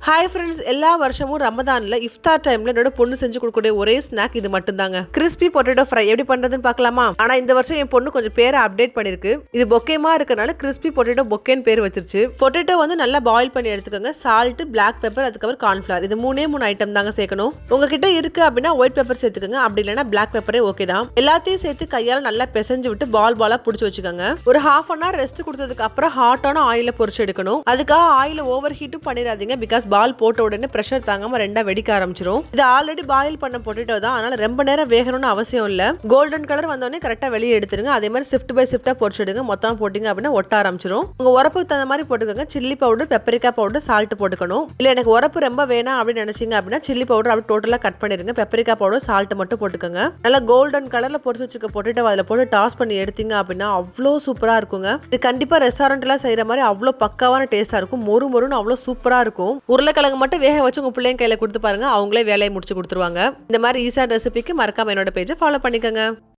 Hi friends, எல்லா வருஷமும் ரமதான்ல இஃப்தார் டைம்ல என்னோட பொண்ணு செஞ்சு கொடுக்கக்கூடிய ஒரே ஸ்நாக் இது மட்டும் தாங்க. கிறிஸ்பி பொட்டேட்டோ ஃப்ரை எப்படி பண்றதுன்னு பார்க்கலாமா? ஆனா இந்த வருஷம் என் பொண்ணு கொஞ்சம் பேரை அப்டேட் பண்ணிருக்கு. இது பொக்கேமா இருக்கனால கிறிஸ்பி பொட்டேட்டோ பொக்கேன்னு பேர் வச்சிருச்சு. பொட்டேட்டோ வந்து நல்லா பாயில் பண்ணி எடுத்துக்கோங்க. சால்ட், பிளாக் பெப்பர், அதுக்கப்புறம் கார்ன்ஃபிளவர், இது மூணே ஐட்டம் தாங்க சேர்க்கணும். உங்ககிட்ட இருக்கு அப்படின்னா ஒயிட் பெப்பர் சேர்த்துக்கோங்க, அப்படி இல்லைன்னா பிளாக் பெப்பரே ஓகே தான். எல்லாத்தையும் சேர்த்து கையால நல்லா பிசைஞ்சு விட்டு பாலா பிடிச்சி வச்சுக்கோங்க. ஒரு ஹாஃப் அன் ஹவர் ரெஸ்ட் கொடுத்ததுக்கு அப்புறம் ஹாட்டான ஆயில பொரிச்சு எடுக்கணும். அதுக்காக ஆயில ஓவர் ஹீட்டும் பண்ணிடாதீங்க. பிகாஸ் பால் போட்ட உடனே பிரஷர் தாங்காம ரெண்டா வெடிக்க ஆரம்பிச்சிரும். இது ஆல்ரெடி பாயில் பண்ண பொட்டேட்டோ தான், அதனால ரொம்ப நேரம் வேகணும்னு அவசியம் இல்ல. கோல்டன் கலர் வந்தோடனே கரெக்டா வெளியே எடுத்துருங்க. அதே மாதிரி ஷிஃப்ட் பை ஷிஃப்டா பொரிச்சிடுங்க. மொத்தமா போட்டீங்க அப்படின்னா ஒட்ட ஆரம்பிச்சிரும். உங்க உரப்புக்கு தகுந்த மாதிரி போட்டுக்கோங்க. சில்லி பவுடர், பெப்பரிக்கா பவுடர், சால்ட் போட்டுக்கணும். இல்ல எனக்கு உரப்பு ரொம்ப வேணாம் அப்படின்னு நினைச்சீங்க அப்படின்னா சில்லி பவுடர் அப்படி டோட்டலா கட் பண்ணிருங்க. பெப்பரிக்கா பவுடர், சால்ட் மட்டும் போட்டுக்கோங்க. நல்லா கோல்டன் கலர்ல பொரிச்சு வச்சுக்க பொட்டேட்டோ அதில் போட்டு டாஸ் பண்ணி எடுத்தீங்க அப்படின்னா அவ்வளோ சூப்பரா இருக்குங்க. இது கண்டிப்பா ரெஸ்டாரண்ட் எல்லாம் செய்யற மாதிரி அவ்வளோ பக்காவான டேஸ்டா இருக்கும். மொறுன்னு அவ்வளோ சூப்பரா இருக்கும். உருளைக்கிழங்கு மட்டும் வேக வச்சு உங்க பிள்ளைங்க கையில கொடுத்து பாருங்க, அவங்களே வேலையை முடிச்சு கொடுத்துருவாங்க. இந்த மாதிரி ஈஸியான ரெசிபிக்கு மறக்காம என்னோட பேஜை ஃபாலோ பண்ணிக்கோங்க.